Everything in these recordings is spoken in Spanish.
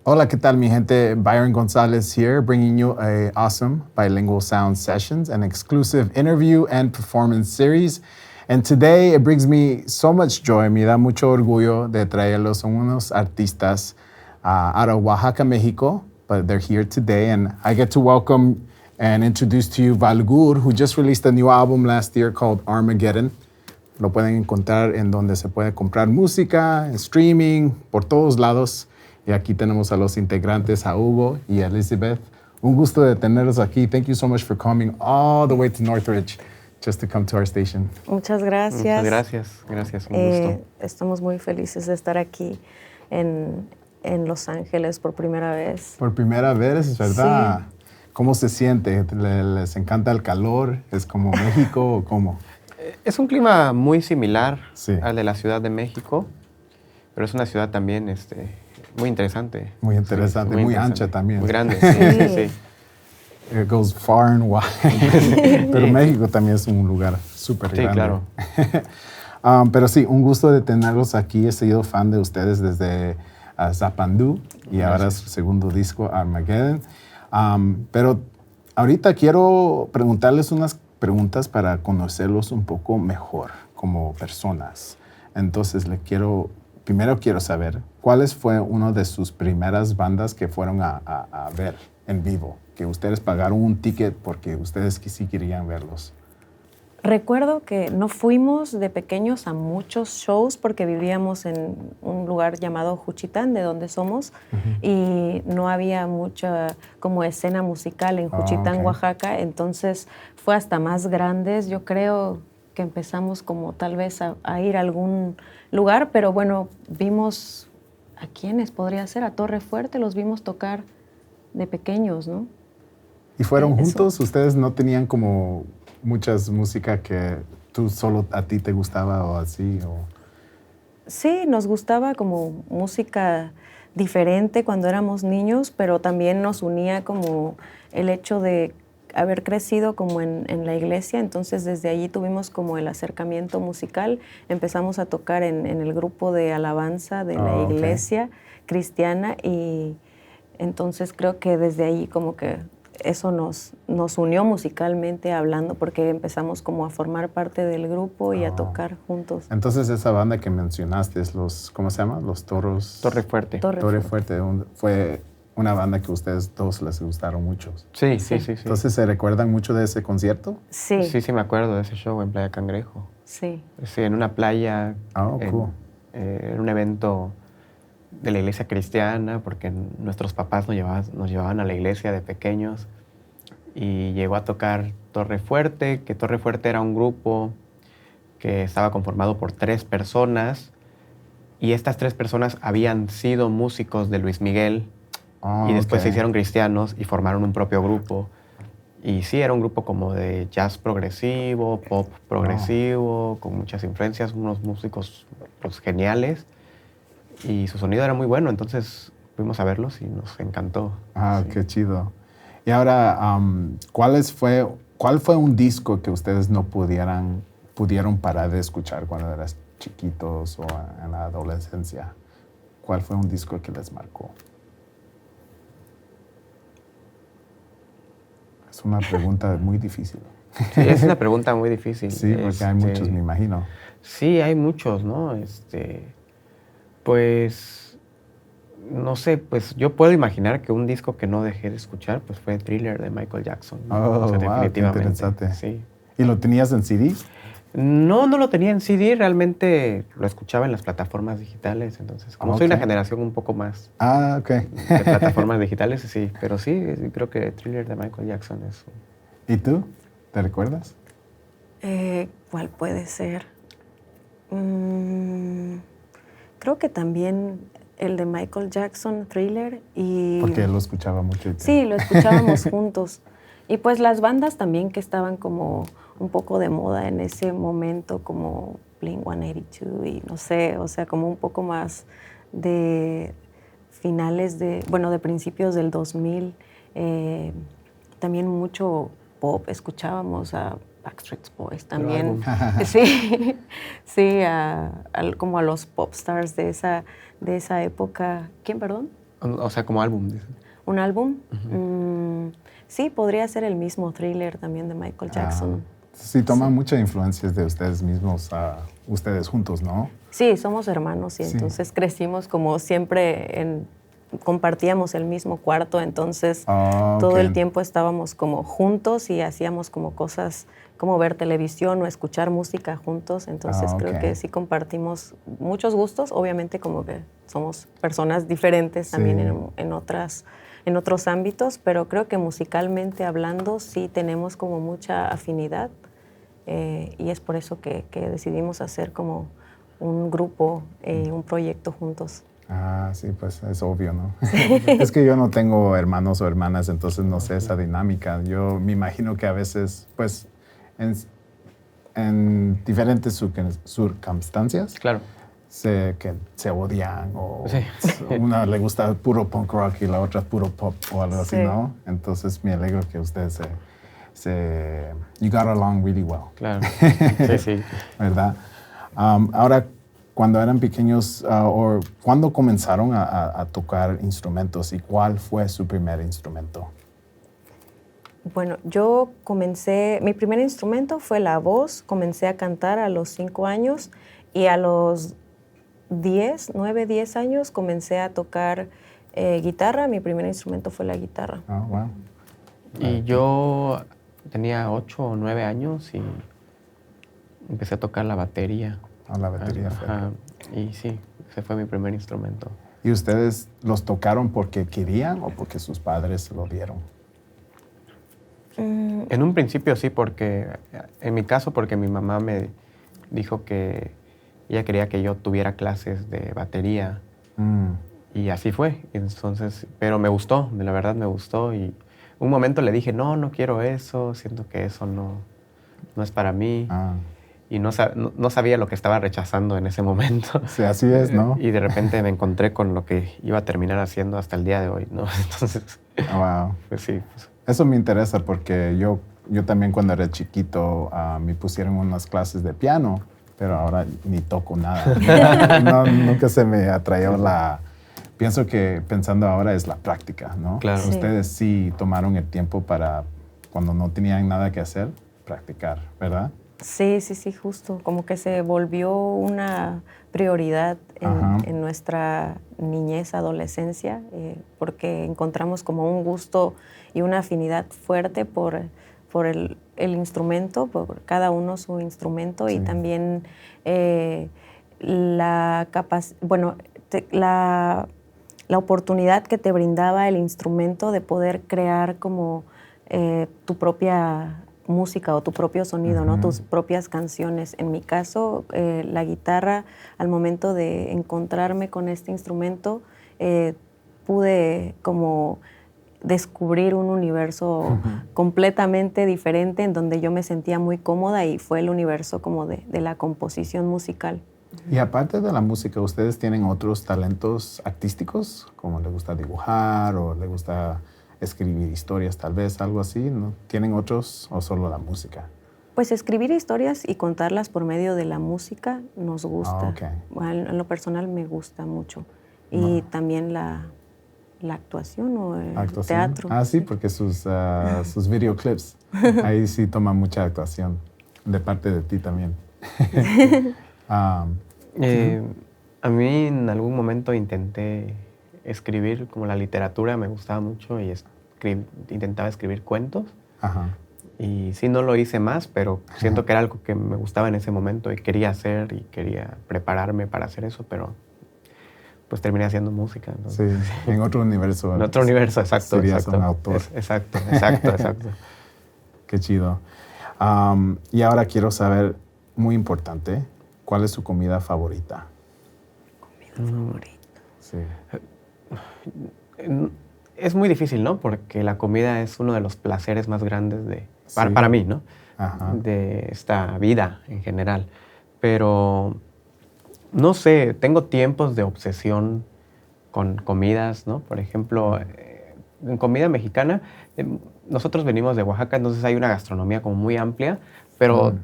Hola, ¿qué tal, mi gente? Byron Gonzalez here, bringing you a awesome bilingual sound sessions, an exclusive interview and performance series. And today it brings me so much joy, me da mucho orgullo de traerlos a unos artistas out of Oaxaca, Mexico, but they're here today. And I get to welcome and introduce to you Valgur, who just released a new album last year called Armageddon. Lo pueden encontrar en donde se puede comprar música, en streaming, por todos lados. Y aquí tenemos a los integrantes, a Hugo y a Elizabeth. Un gusto de tenerlos aquí. Thank you so much for coming all the way to Northridge just to come to our station. Muchas gracias. Muchas gracias, gracias, un gusto. Estamos muy felices de estar aquí en Los Ángeles por primera vez. Por primera vez, es verdad. Sí. ¿Cómo se siente? ¿Les encanta el calor? ¿Es como México o cómo? Es un clima muy similar Sí. al de la Ciudad de México, pero es una ciudad también muy interesante. Muy interesante, Sí, muy interesante. ancha también. Muy grande, sí, sí. It goes far and wide. Pero México también es un lugar súper Sí, grande. claro. Pero sí, un gusto de tenerlos aquí. He sido fan de ustedes desde Zapandú y ahora su segundo disco, Armageddon. Pero ahorita quiero preguntarles unas preguntas para conocerlos un poco mejor como personas. Entonces, primero quiero saber, ¿cuáles fue una de sus primeras bandas que fueron a ver en vivo? Que ustedes pagaron un ticket porque ustedes sí querían verlos. Recuerdo que no fuimos de pequeños a muchos shows porque vivíamos en un lugar llamado Juchitán, de donde somos, y no había mucha como escena musical en Juchitán, ok. Oaxaca. Entonces fue hasta más grandes. Yo creo que empezamos como tal vez a ir a algún lugar, pero bueno, vimos a quiénes podría ser, a Torre Fuerte, los vimos tocar de pequeños, ¿no? ¿Y fueron Eso. juntos? ¿Ustedes no tenían como muchas música que tú solo a ti te gustaba o así? O... Sí, nos gustaba como música diferente cuando éramos niños, pero también nos unía como el hecho de haber crecido como en la iglesia. Entonces desde allí tuvimos como el acercamiento musical. Empezamos a tocar en el grupo de alabanza de la ok. iglesia cristiana, y entonces creo que desde ahí como que eso nos unió musicalmente hablando, porque empezamos como a formar parte del grupo y a tocar juntos. Entonces esa banda que mencionaste es ¿cómo se llama? Los Toros... Torre Fuerte. Torre Fuerte. Fue una banda que a ustedes dos les gustaron mucho. Sí, sí, sí. Entonces, ¿se recuerdan mucho de ese concierto? Sí, Sí, sí, me acuerdo de ese show en Playa Cangrejo. sí. Sí, en una playa, Cool. en un evento de la iglesia cristiana, porque nuestros papás nos llevaban a la iglesia de pequeños, y llegó a tocar Torre Fuerte, que Torre Fuerte era un grupo que estaba conformado por 3 personas, y estas 3 personas habían sido músicos de Luis Miguel, y después se hicieron cristianos y formaron un propio grupo. Y sí, era un grupo como de jazz progresivo, pop progresivo, con muchas influencias, unos músicos pues, geniales, y su sonido era muy bueno, entonces fuimos a verlos y nos encantó. Sí. Qué chido. Y ahora, ¿cuál fue un disco que ustedes no pudieron parar de escuchar cuando eran chiquitos o en la adolescencia? ¿Cuál fue un disco que les marcó? Es una pregunta muy difícil. Sí, es una pregunta muy difícil. Sí, porque hay muchos, me imagino. Sí, hay muchos, ¿no? Pues, no sé, pues yo puedo imaginar que un disco que no dejé de escuchar pues fue Thriller de Michael Jackson. Wow, qué interesante. Sí. ¿Y lo tenías en CD? No lo tenía en CD, realmente lo escuchaba en las plataformas digitales, entonces, como soy una generación un poco más ok. de plataformas digitales, sí, pero sí, creo que Thriller de Michael Jackson es... ¿Y tú? ¿Te recuerdas? ¿Cuál puede ser? Creo que también el de Michael Jackson, Thriller, y... Porque él lo escuchaba mucho. Sí, lo escuchábamos juntos. Y pues las bandas también que estaban como un poco de moda en ese momento, como Blink-182 y no sé, o sea, como un poco más de finales de principios del 2000. También mucho pop, escuchábamos a Backstreet Boys El también. álbum. Sí, sí, como a los pop stars de esa época. ¿Quién, perdón? O sea, como álbum. Dice. ¿Un álbum? Ujú. Sí, podría ser el mismo Thriller también de Michael Jackson. Sí, toman Sí. muchas influencias de ustedes mismos, ustedes juntos, ¿no? Sí, somos hermanos y Sí. entonces crecimos como siempre compartíamos el mismo cuarto, entonces todo ok. el tiempo estábamos como juntos y hacíamos como cosas como ver televisión o escuchar música juntos, entonces creo ok. que sí compartimos muchos gustos, obviamente como que somos personas diferentes también Sí. en otros ámbitos, pero creo que musicalmente hablando sí tenemos como mucha afinidad y es por eso que decidimos hacer como un grupo, un proyecto juntos. Sí, pues es obvio, ¿no? Es que yo no tengo hermanos o hermanas, entonces no sé esa dinámica. Yo me imagino que a veces, pues, en diferentes circunstancias, Claro. que se odian o Sí. una le gusta puro punk rock y la otra puro pop o algo así, Sí. ¿no? Entonces me alegro que ustedes you got along really well. Claro. Sí, sí. ¿Verdad? Ahora, cuando eran pequeños, o ¿cuándo comenzaron a tocar instrumentos y cuál fue su primer instrumento? Bueno, mi primer instrumento fue la voz, comencé a cantar a los 5 años y a los 9, 10 años comencé a tocar guitarra, mi primer instrumento fue la guitarra. Wow. Y yo tenía 8 o 9 años y empecé a tocar la batería. La batería fue. Ajá. Y sí, ese fue mi primer instrumento. ¿Y ustedes los tocaron porque querían o porque sus padres se lo dieron? En un principio sí, porque en mi caso porque mi mamá me dijo que ella quería que yo tuviera clases de batería y así fue. Entonces, pero me gustó, la verdad me gustó y un momento le dije, no quiero eso, siento que eso no es para mí. Y no sabía lo que estaba rechazando en ese momento. Sí, así es, ¿no? Y de repente me encontré con lo que iba a terminar haciendo hasta el día de hoy, ¿no? Entonces, Wow. pues sí. Pues. Eso me interesa porque yo también cuando era chiquito me pusieron unas clases de piano, pero ahora ni toco nada. Nunca se me atrajo Pienso que pensando ahora es la práctica, ¿no? Claro. Sí. Ustedes sí tomaron el tiempo para, cuando no tenían nada que hacer, practicar, ¿verdad? Sí, justo, como que se volvió una prioridad en nuestra niñez, adolescencia, porque encontramos como un gusto y una afinidad fuerte por el instrumento, por cada uno su instrumento, Sí. y también la oportunidad que te brindaba el instrumento de poder crear como tu propia música o tu propio sonido, ¿no? Tus propias canciones. En mi caso, la guitarra, al momento de encontrarme con este instrumento, pude como descubrir un universo completamente diferente en donde yo me sentía muy cómoda y fue el universo como de la composición musical. Y aparte de la música, ¿ustedes tienen otros talentos artísticos? Como les gusta dibujar o les gusta escribir historias, tal vez, algo así, ¿no? ¿Tienen otros o solo la música? Pues escribir historias y contarlas por medio de la música nos gusta. Okay. Bueno, en lo personal me gusta mucho. Y también la actuación o el teatro. Sí, porque sus videoclips, ahí sí toma mucha actuación, de parte de ti también. A mí en algún momento intenté escribir como la literatura, me gustaba mucho y intentaba escribir cuentos. Y sí, no lo hice más, pero siento que era algo que me gustaba en ese momento y quería hacer y quería prepararme para hacer eso, pero pues terminé haciendo música. Entonces. Sí, en otro universo. En otro universo, exacto. Serías un autor. Exacto. Qué chido. Y ahora quiero saber, muy importante, ¿cuál es su comida favorita? Comida favorita. Sí. Es muy difícil, ¿no? Porque la comida es uno de los placeres más grandes Sí. para mí, ¿no? Ajá. De esta vida en general. Pero, no sé, tengo tiempos de obsesión con comidas, ¿no? Por ejemplo, en comida mexicana, nosotros venimos de Oaxaca, entonces hay una gastronomía como muy amplia, Pero,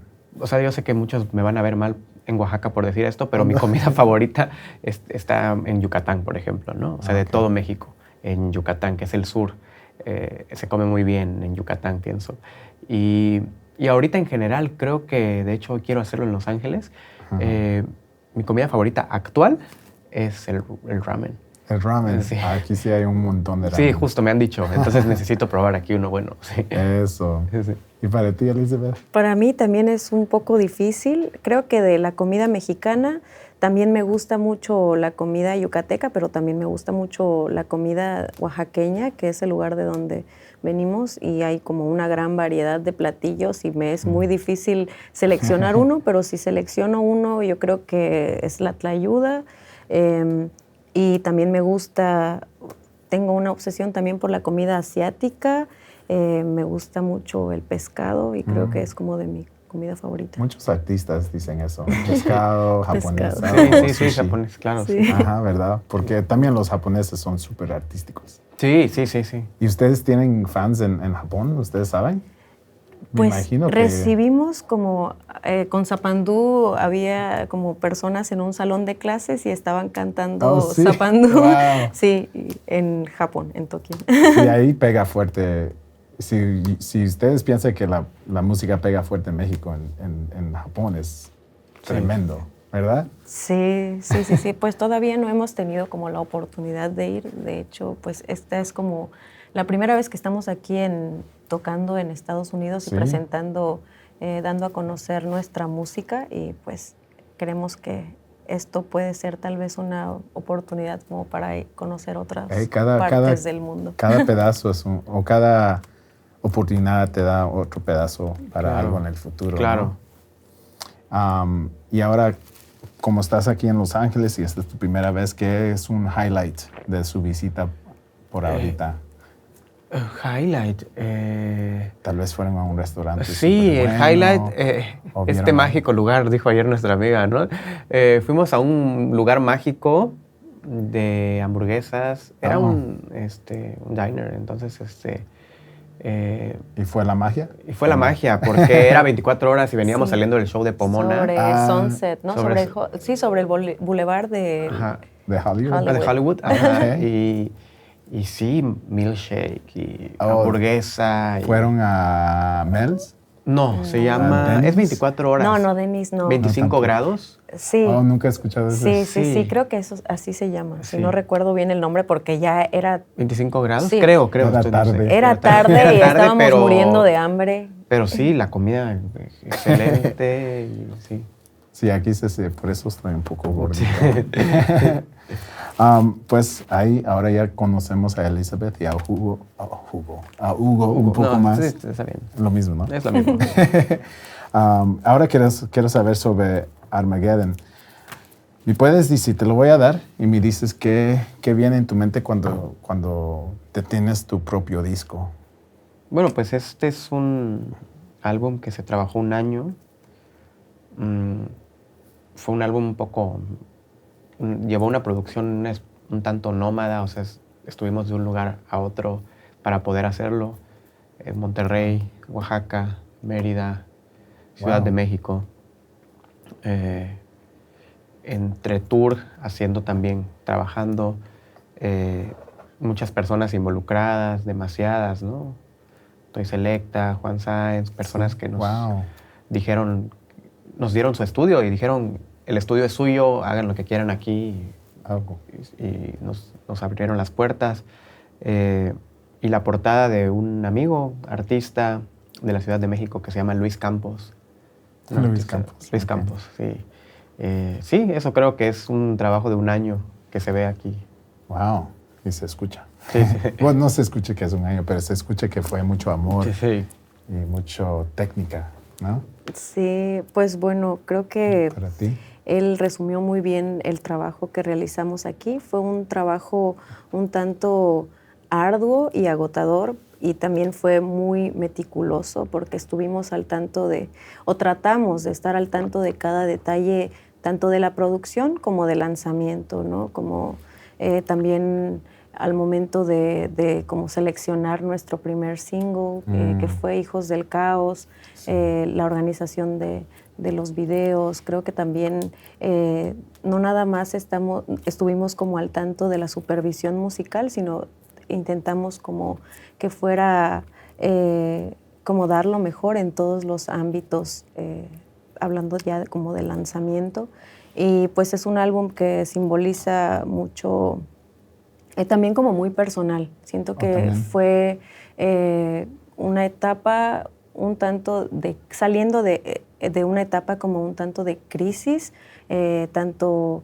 o sea, yo sé que muchos me van a ver mal en Oaxaca por decir esto, pero mi comida favorita está en Yucatán, por ejemplo, ¿no? O sea, de todo México, en Yucatán, que es el sur. Se come muy bien en Yucatán, pienso. Y ahorita en general creo que, de hecho, quiero hacerlo en Los Ángeles. Mi comida favorita actual es el ramen. El ramen. Sí. Aquí sí hay un montón de ramen. Sí, justo me han dicho. Entonces necesito probar aquí uno bueno. Sí. Eso. Sí. ¿Y para ti, Elizabeth? Para mí también es un poco difícil. Creo que de la comida mexicana también me gusta mucho la comida yucateca, pero también me gusta mucho la comida oaxaqueña, que es el lugar de donde venimos, y hay como una gran variedad de platillos y me es muy difícil seleccionar uno, pero si selecciono uno yo creo que es la tlayuda. Y también me gusta, tengo una obsesión también por la comida asiática. Me gusta mucho el pescado y creo que es como de mi comida favorita. Muchos artistas dicen eso. Pescado, japonés. Sí, japonés, claro. Sí. Ajá, ¿verdad? Porque también los japoneses son súper artísticos. Sí. ¿Y ustedes tienen fans en Japón? ¿Ustedes saben? Pues imagino que... recibimos como, con Zapandú había como personas en un salón de clases y estaban cantando ¿sí? Zapandú. Wow. Sí, en Japón, en Tokio. Sí, ahí pega fuerte. Si ustedes piensan que la música pega fuerte en México, en Japón es tremendo, ¿verdad? Sí. Pues todavía no hemos tenido como la oportunidad de ir. De hecho, pues esta es como la primera vez que estamos aquí tocando en Estados Unidos y presentando, dando a conocer nuestra música, y pues creemos que esto puede ser tal vez una oportunidad como para conocer otras partes del mundo. Cada pedazo o cada oportunidad te da otro pedazo para algo en el futuro. Claro. ¿No? Y ahora, como estás aquí en Los Ángeles y esta es tu primera vez, ¿qué es un highlight de su visita por ahorita? Highlight. Tal vez fueron a un restaurante. Sí, el highlight, este mágico lugar, dijo ayer nuestra amiga, ¿no? Fuimos a un lugar mágico de hamburguesas. Era un diner, entonces ¿Y fue la magia? Y fue la magia, porque era 24 horas y veníamos saliendo del show de Pomona. Sobre Sunset, ¿no? Sobre el boulevard de Hollywood. De Hollywood. Ajá. Y sí, milkshake y hamburguesa. ¿Fueron a Mel's? No, se llama... Es 24 horas. No, Denny's no. 25 grados. Sí. Nunca he escuchado eso. Sí, creo que eso así se llama. Sí. Si no recuerdo bien el nombre porque ya era... ¿25 grados? Sí. Creo. Era tarde. Era tarde y estábamos muriendo de hambre. Pero sí, la comida excelente. Sí. Sí, aquí por eso estoy un poco gordito. Pues ahí ahora ya conocemos a Elizabeth y a Hugo un poco más. Sí, está bien. Lo mismo, ¿no? Es lo mismo. Ahora quiero saber sobre Armageddon. ¿Me puedes decir, te lo voy a dar y me dices qué viene en tu mente cuando te tienes tu propio disco? Bueno, pues este es un álbum que se trabajó un año. Fue un álbum llevó una producción un tanto nómada, o sea, estuvimos de un lugar a otro para poder hacerlo. En Monterrey, Oaxaca, Mérida, Ciudad de México. Entre tour, haciendo también, trabajando. Muchas personas involucradas, demasiadas, ¿no? Toy Selecta, Juan Sáenz, personas que nos dieron su estudio y dijeron, el estudio es suyo, hagan lo que quieran aquí. Y nos abrieron las puertas. Y la portada de un amigo, artista de la Ciudad de México que se llama Luis Campos. Luis Campos, sí. Sí, eso creo que es un trabajo de un año que se ve aquí. Wow, y se escucha. Sí. Bueno, no se escucha que es un año, pero se escucha que fue mucho amor y mucho técnica, ¿no? Sí, pues bueno, creo que para ti. Él resumió muy bien el trabajo que realizamos aquí. Fue un trabajo un tanto arduo y agotador, y también fue muy meticuloso porque estuvimos al tanto o tratamos de estar al tanto de cada detalle, tanto de la producción como del lanzamiento, ¿no? Como también al momento de como seleccionar nuestro primer single, que fue Hijos del Caos, la organización de los videos. Creo que también no nada más estuvimos como al tanto de la supervisión musical, sino intentamos como que fuera como dar lo mejor en todos los ámbitos, hablando ya como de lanzamiento. Y pues es un álbum que simboliza mucho, también como muy personal. Siento que fue una etapa un tanto saliendo de una etapa como un tanto de crisis, tanto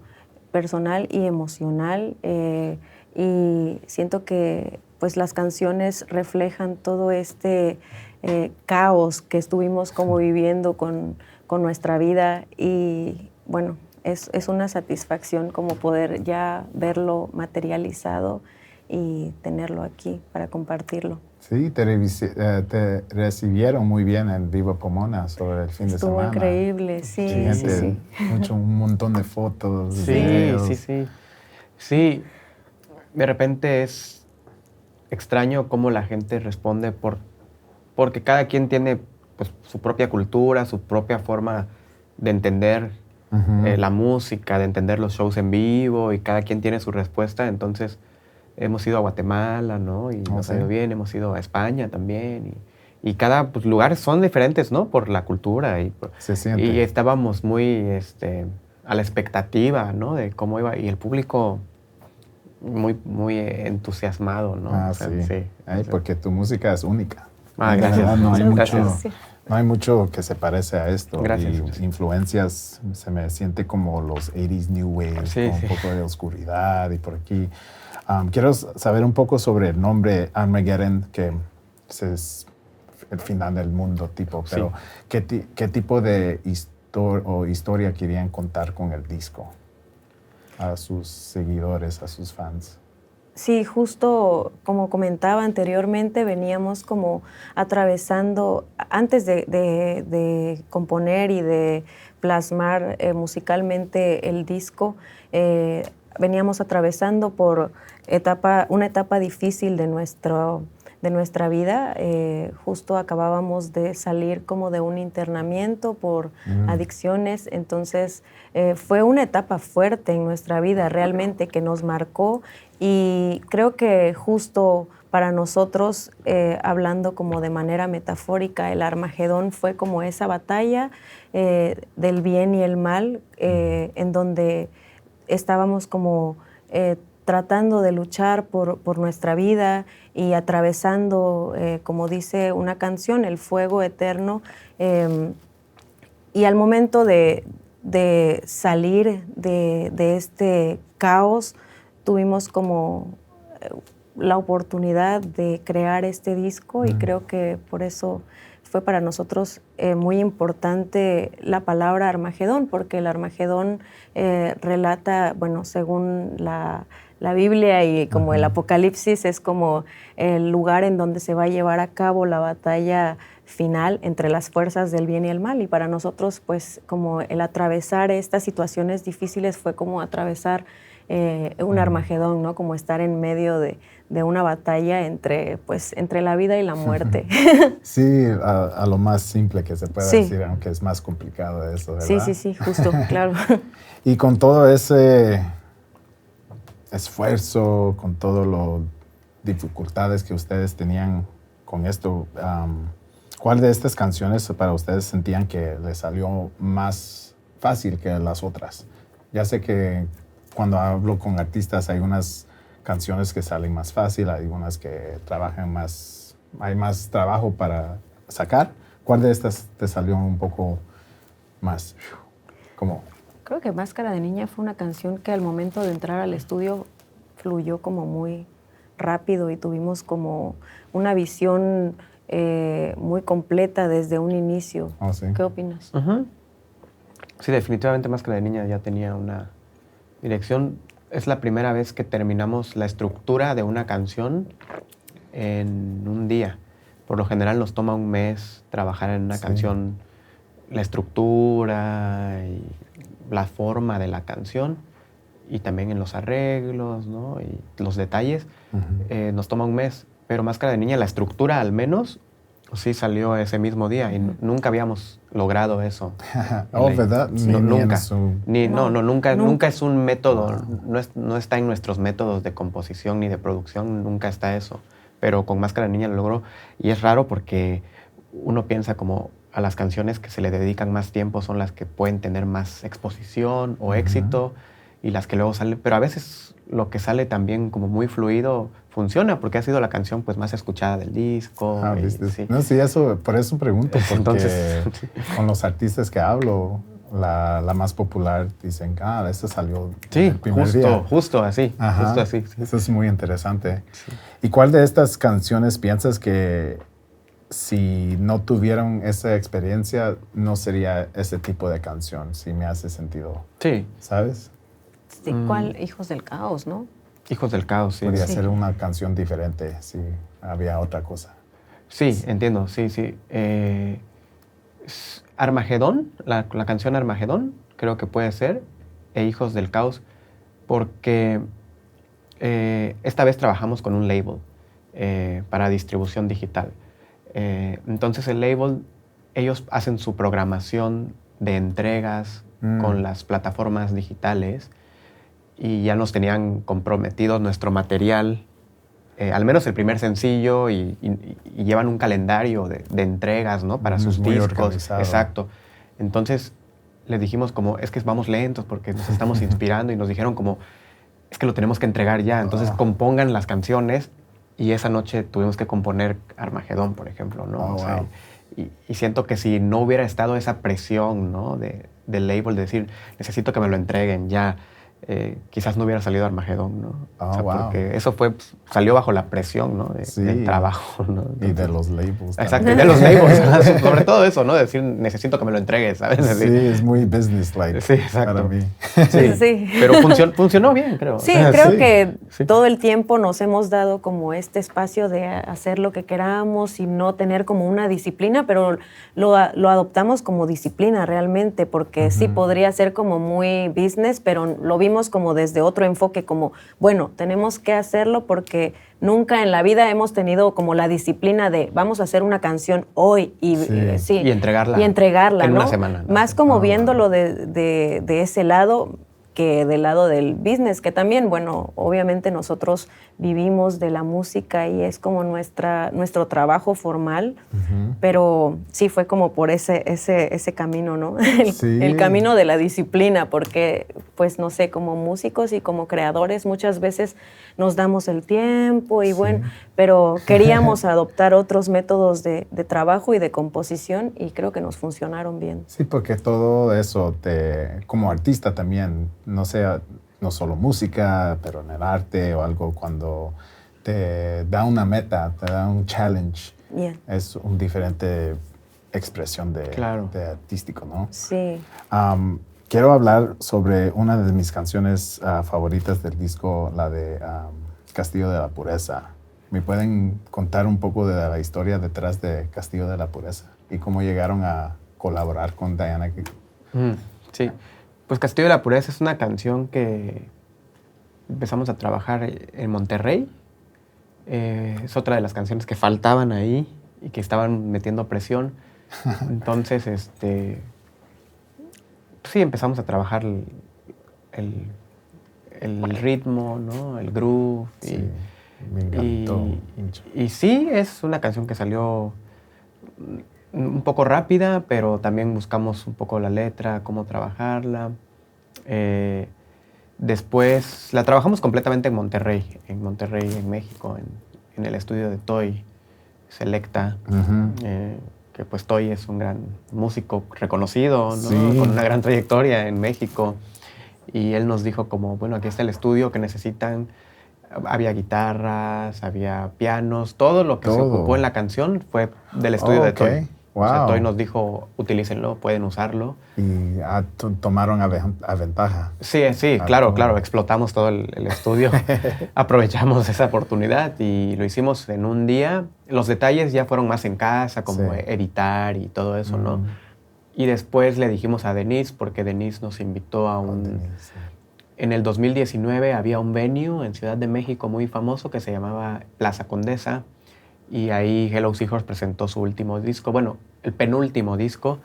personal y emocional, y siento que pues las canciones reflejan todo este caos que estuvimos como viviendo con nuestra vida, y bueno, es una satisfacción como poder ya verlo materializado y tenerlo aquí para compartirlo. Sí, te recibieron muy bien en Viva Pomona sobre el fin de semana. Estuvo increíble, sí. Gente, un montón de fotos, sí, videos. Sí, de repente es extraño cómo la gente responde porque cada quien tiene pues, su propia cultura, su propia forma de entender la música, de entender los shows en vivo, y cada quien tiene su respuesta. Entonces hemos ido a Guatemala, ¿no? Y nos ha ido bien. Hemos ido a España también. Y cada pues, lugar son diferentes, ¿no? Por la cultura. Se siente. Y estábamos muy a la expectativa, ¿no? De cómo iba. Y el público muy entusiasmado, ¿no? Ah, sí. Porque tu música es única. Gracias. No hay mucho que se parece a esto. Gracias. Y influencias, se me siente como los 80s New Wave, con un poco de oscuridad y por aquí. Quiero saber un poco sobre el nombre Armageddon, que es el final del mundo, tipo. Pero, ¿qué tipo de historia querían contar con el disco a sus seguidores, a sus fans? Sí, justo como comentaba anteriormente, veníamos como atravesando, antes de componer y de plasmar musicalmente el disco, veníamos atravesando por una etapa difícil de nuestra vida. Justo acabábamos de salir como de un internamiento por adicciones, entonces fue una etapa fuerte en nuestra vida realmente que nos marcó, y creo que justo para nosotros, hablando como de manera metafórica, el Armagedón fue como esa batalla del bien y el mal, en donde estábamos como tratando de luchar por nuestra vida y atravesando, como dice una canción, el fuego eterno. Y al momento de salir de este caos, tuvimos como la oportunidad de crear este disco, y creo que por eso fue para nosotros muy importante la palabra Armagedón, porque el Armagedón relata, bueno, según la Biblia y como el Apocalipsis, es como el lugar en donde se va a llevar a cabo la batalla final entre las fuerzas del bien y el mal. Y para nosotros, pues, como el atravesar estas situaciones difíciles fue como atravesar un Armagedón, ¿no? Como estar en medio de una batalla entre la vida y la muerte. Sí, a lo más simple que se pueda decir, aunque es más complicado eso, ¿verdad? Sí, justo, claro. Y con todo ese esfuerzo, con todas las dificultades que ustedes tenían con esto, ¿cuál de estas canciones para ustedes sentían que les salió más fácil que las otras? Ya sé que cuando hablo con artistas hay unas canciones que salen más fácil, hay unas que trabajan más, hay más trabajo para sacar. ¿Cuál de estas te salió un poco más como? Creo que Máscara de Niña fue una canción que al momento de entrar al estudio fluyó como muy rápido y tuvimos como una visión muy completa desde un inicio. Oh, ¿sí? ¿Qué opinas? Sí, definitivamente Máscara de Niña ya tenía una dirección. Es la primera vez que terminamos la estructura de una canción en un día. Por lo general nos toma un mes trabajar en una canción, la estructura y la forma de la canción. y también en los arreglos, ¿no? Y los detalles. Nos toma un mes, pero Máscara de Niña, la estructura al menos, sí salió ese mismo día y nunca habíamos logrado eso. ¿Verdad? No, nunca. Nunca. Nunca es un método, no está en nuestros métodos de composición ni de producción, nunca está eso. Pero con Máscara de Niña lo logró y es raro porque uno piensa como a las canciones que se le dedican más tiempo son las que pueden tener más exposición o éxito y las que luego salen, pero a veces lo que sale también como muy fluido funciona porque ha sido la canción pues más escuchada del disco. Sí. No, sí, por eso pregunto, porque entonces, con los artistas que hablo, la más popular dicen, esta salió el primer día. Justo así, justo así. Sí. Eso es muy interesante. Sí. ¿Y cuál de estas canciones piensas que si no tuvieron esa experiencia no sería ese tipo de canción? Si me hace sentido. Sí. ¿Sabes? Sí, ¿cuál? Hijos del Caos, ¿no? Hijos del Caos, sí. Podría ser una canción diferente si había otra cosa. Sí, entiendo, sí. Armagedón, la canción Armagedón, creo que puede ser, e Hijos del Caos, porque esta vez trabajamos con un label para distribución digital. Entonces el label, ellos hacen su programación de entregas con las plataformas digitales y ya nos tenían comprometido nuestro material, al menos el primer sencillo, y llevan un calendario de entregas, ¿no? Para sus muy discos. Organizado. Exacto. Entonces les dijimos como, es que vamos lentos porque nos estamos inspirando y nos dijeron como, es que lo tenemos que entregar ya, entonces compongan las canciones y esa noche tuvimos que componer Armagedón, por ejemplo, ¿no? O sea, y siento que si no hubiera estado esa presión, ¿no? del label de decir, necesito que me lo entreguen ya, quizás no hubiera salido Armagedón, ¿no? Porque eso salió bajo la presión, ¿no? Del trabajo, ¿no? Entonces, y de los labels. Exacto, y de los labels, sobre todo eso, ¿no? Decir, necesito que me lo entregues, ¿sabes? Sí, es muy business-like. Sí, exacto. Para mí. Sí. Pero funcionó bien, creo. Sí, creo que todo el tiempo nos hemos dado como este espacio de hacer lo que queramos y no tener como una disciplina, pero lo adoptamos como disciplina realmente, porque sí podría ser como muy business, pero lo vimos como desde otro enfoque, como, bueno, tenemos que hacerlo porque nunca en la vida hemos tenido como la disciplina de vamos a hacer una canción hoy y entregarla. Y entregarla, en ¿no? una semana, ¿no? Más como viéndolo de ese lado que del lado del business, que también, bueno, obviamente nosotros vivimos de la música y es como nuestro trabajo formal, pero sí fue como por ese camino, ¿no? El camino de la disciplina, porque, pues, no sé, como músicos y como creadores muchas veces nos damos el tiempo y bueno, pero queríamos adoptar otros métodos de trabajo y de composición y creo que nos funcionaron bien. Sí, porque todo eso, como artista también, no solo música, pero en el arte o algo, cuando te da una meta, te da un challenge, es una diferente expresión de artístico, ¿no? Sí. Quiero hablar sobre una de mis canciones favoritas del disco, la de Castillo de la Pureza. ¿Me pueden contar un poco de la historia detrás de Castillo de la Pureza y cómo llegaron a colaborar con Diana? Sí. Pues Castillo de la Pureza es una canción que empezamos a trabajar en Monterrey. Es otra de las canciones que faltaban ahí y que estaban metiendo presión. Entonces, sí, empezamos a trabajar el ritmo, ¿no? El groove. Sí, me encantó mucho. Y sí, es una canción que salió un poco rápida, pero también buscamos un poco la letra, cómo trabajarla. Después la trabajamos completamente en Monterrey, en México, en el estudio de Toy Selecta, que pues Toy es un gran músico reconocido, ¿no? Sí. Con una gran trayectoria en México. Y él nos dijo como, bueno, aquí está el estudio que necesitan. Había guitarras, había pianos, todo lo que se ocupó en la canción fue del estudio de Toy. Wow. O sea, Toy nos dijo, utilícenlo, pueden usarlo. Y tomaron a ventaja. Sí, claro, explotamos todo el estudio, aprovechamos esa oportunidad y lo hicimos en un día. Los detalles ya fueron más en casa, como editar y todo eso, ¿no? Y después le dijimos a Denise, porque Denise nos invitó a en el 2019 había un venue en Ciudad de México muy famoso que se llamaba Plaza Condesa, y ahí Hello Seahorse presentó su último disco, bueno, el penúltimo disco,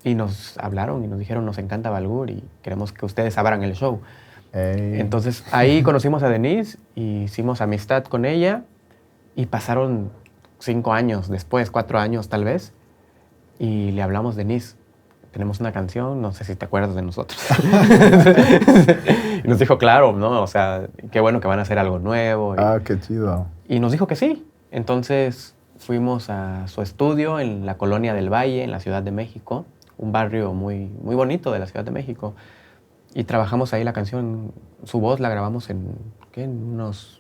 y nos hablaron y nos dijeron, nos encanta Balgur y queremos que ustedes abran el show. Hey. Entonces ahí conocimos a Denise y hicimos amistad con ella, y pasaron 5 años después, 4 años tal vez, y le hablamos, Denise, tenemos una canción, no sé si te acuerdas de nosotros. Y nos dijo, claro, ¿no? O sea, qué bueno que van a hacer algo nuevo. Qué chido. Y nos dijo que sí. Entonces fuimos a su estudio en la Colonia del Valle, en la Ciudad de México, un barrio muy, muy bonito de la Ciudad de México. Y trabajamos ahí la canción, su voz la grabamos en unas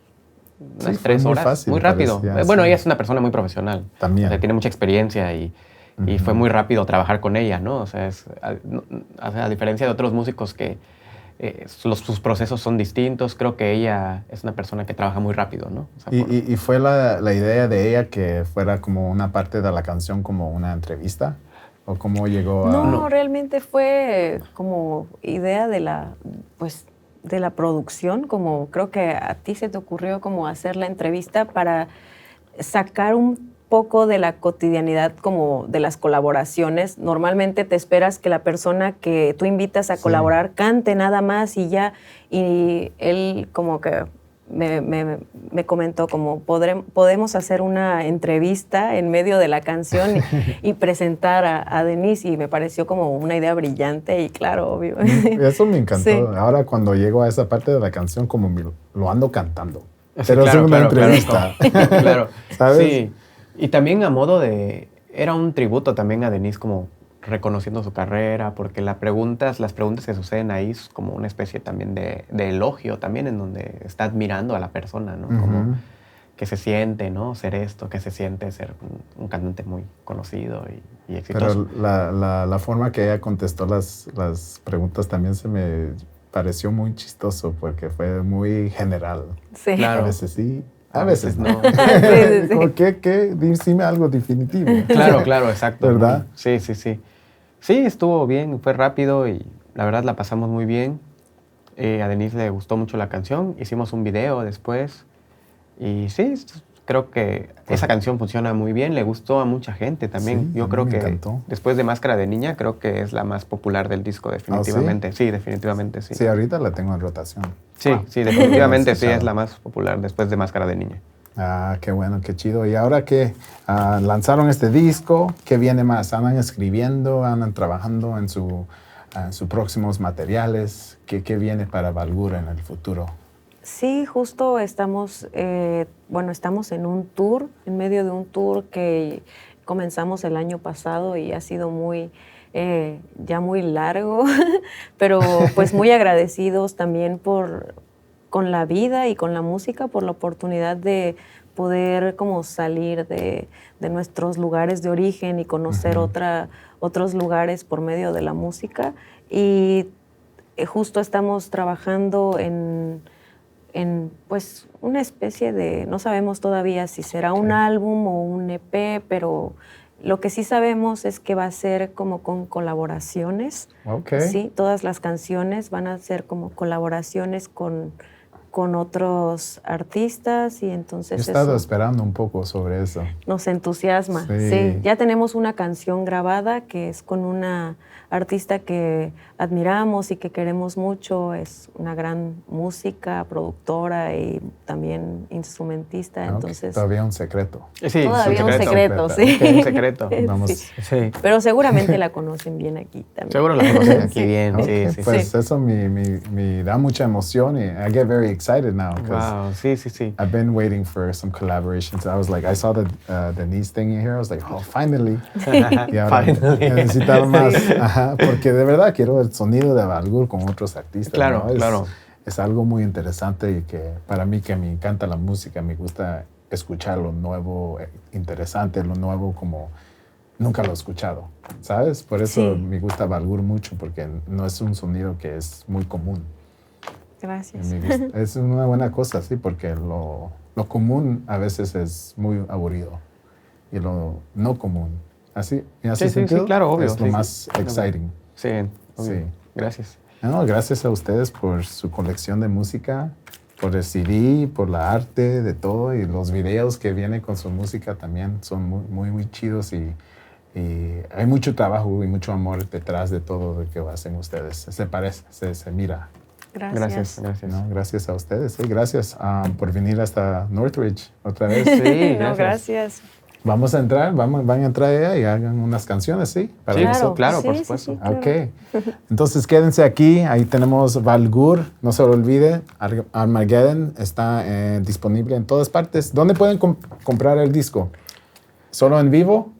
3 horas. Fácil, muy rápido. Parecía, bueno, sí. ella es una persona muy profesional. También. O sea, tiene mucha experiencia y fue muy rápido trabajar con ella, ¿no? O sea, a diferencia de otros músicos que sus procesos son distintos, creo que ella es una persona que trabaja muy rápido, ¿no? O sea, ¿Y fue la idea de ella que fuera como una parte de la canción, como una entrevista? ¿O cómo llegó a...? No, realmente fue como idea de la producción, como creo que a ti se te ocurrió como hacer la entrevista para sacar un poco de la cotidianidad como de las colaboraciones. Normalmente te esperas que la persona que tú invitas a colaborar cante nada más y ya, y él como que me comentó como podemos hacer una entrevista en medio de la canción y presentar a Denise, y me pareció como una idea brillante y claro, obvio. Eso me encantó. Sí. Ahora cuando llego a esa parte de la canción, como lo ando cantando. Sí, Pero claro, es una claro, entrevista. Claro, ¿Sabes? Sí. Y también a modo de... Era un tributo también a Denise, como reconociendo su carrera, porque las preguntas que suceden ahí es como una especie también de elogio también, en donde está admirando a la persona, ¿no? Como que se siente, ¿no? Ser esto, que se siente ser un cantante muy conocido y exitoso. Pero la forma que ella contestó las preguntas también se me pareció muy chistoso, porque fue muy general. Sí. Claro. A veces sí, a veces no. Sí. Como que dime algo definitivo. Claro, exacto. ¿Verdad? Sí. Sí, estuvo bien, fue rápido y la verdad la pasamos muy bien. A Denise le gustó mucho la canción, hicimos un video después y sí, creo que esa canción funciona muy bien, le gustó a mucha gente también. Sí, Yo a mí creo me que encantó. después de Máscara de Niña, creo que es la más popular del disco, definitivamente. Sí, definitivamente sí. Sí, ahorita la tengo en rotación. Sí, definitivamente sí escuchado. es la más popular después de Máscara de Niña. Qué bueno, qué chido. Y ahora que lanzaron este disco, ¿qué viene más? ¿Andan escribiendo, andan trabajando en sus próximos materiales? ¿Qué viene para Balgur en el futuro? Sí, justo estamos en un tour, en medio de un tour que comenzamos el año pasado y ha sido ya muy largo, pero pues muy agradecidos también con la vida y con la música, por la oportunidad de poder como salir de nuestros lugares de origen y conocer otros lugares por medio de la música. Y justo estamos trabajando en pues una especie de, no sabemos todavía si será un álbum o un EP, pero lo que sí sabemos es que va a ser como con colaboraciones. Okay. Sí, todas las canciones van a ser como colaboraciones con otros artistas y entonces He estado eso esperando un poco sobre eso. nos entusiasma. Sí. Sí, ya tenemos una canción grabada que es con una artista que admiramos y que queremos mucho. Es una gran música, productora y también instrumentista. Entonces, Todavía un secreto. Sí, todavía un secreto, sí. Okay, un secreto. Vamos. Sí. Pero seguramente la conocen bien aquí también. Seguro la conocen aquí Sí. bien. Okay, Sí. pues eso me da mucha emoción y I get very excited now because Wow, sí. I've been waiting for some collaborations. I was like, I saw the Denise thing in here. I was like, oh, finally. Y ahora Finally. necesitaba más. Ajá, porque de verdad quiero el sonido de Balgur con otros artistas. Claro, ¿no? claro. Es algo muy interesante y que para mí que me encanta la música, me gusta escuchar lo nuevo, interesante, lo nuevo como nunca lo he escuchado, ¿sabes? Por eso Sí. me gusta Balgur mucho, porque no es un sonido que es muy común. Gracias. Me gusta. Es una buena cosa, sí, porque lo común a veces es muy aburrido y lo no común. ¿Así? ¿En ese Sí, sentido? claro, obvio. Es lo sí. más exciting. Sí, obvio. Sí. Gracias. No, gracias a ustedes por su colección de música, por el CD, por la arte, de todo, y los videos que vienen con su música también son muy chidos y hay mucho trabajo y mucho amor detrás de todo lo que hacen ustedes. Se parece, se mira. Gracias. No, gracias a ustedes. Gracias por venir hasta Northridge otra vez. Sí, No, gracias. Vamos a entrar, van a entrar allá y hagan unas canciones, ¿sí? Sí, nosotros. claro, sí, por sí, supuesto. sí, claro. Ok. Entonces quédense aquí. Ahí tenemos Valgur. No se lo olvide. Armageddon está disponible en todas partes. ¿Dónde pueden comprar el disco? ¿Solo en vivo?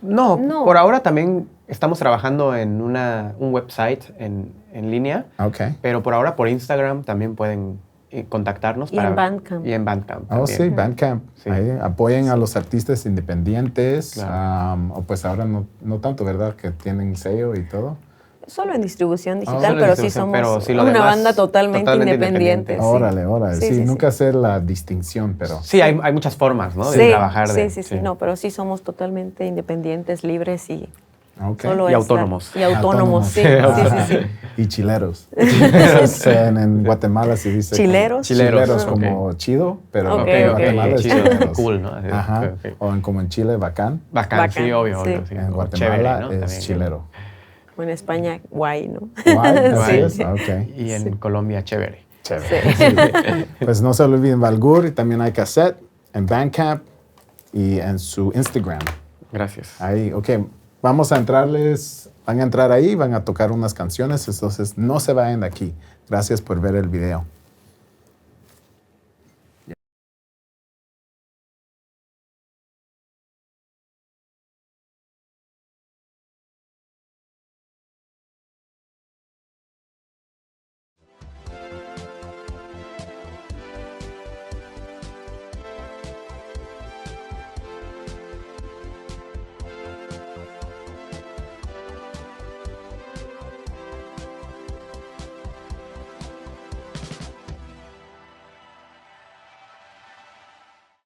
No, No. por ahora también estamos trabajando en un website en línea, Ok. pero por ahora por Instagram también pueden contactarnos. Y en Bandcamp. Y en Bandcamp Oh, también. sí, Bandcamp. Sí. Ahí apoyen a los artistas independientes. Claro. O pues ahora no tanto, ¿verdad? Que tienen sello y todo. Solo en distribución digital, Solo en pero sí distribución, somos pero sí, lo una demás, banda totalmente independiente. independiente. Órale. Sí, Sí, sí, nunca hacer la distinción, pero... Sí, hay muchas formas, ¿no? De Sí, trabajar. sí. No, pero sí somos totalmente independientes, libres y Ok. solo Y es autónomos. Y autónomos, sí. Y chileros. En Guatemala se dice... Chileros. Chileros, como chido, pero Ok, en ok. Guatemala es Chido, chileros. cool, ¿no? Así, Ajá. ok. O como en Chile, bacán. Bacán, sí, Bacán, obvio, sí. obvio. Sí. En O Guatemala chévere, ¿no? es También. chilero. O en España, guay, ¿no? Guay, así Guay. es. Ok. Y en Colombia, chévere. Chévere. Sí. Pues no se olviden Valgur, y también hay cassette en Bandcamp y en su Instagram. Gracias. Ahí, ok. Vamos a entrarles, van a entrar ahí, van a tocar unas canciones, entonces no se vayan de aquí. Gracias por ver el video.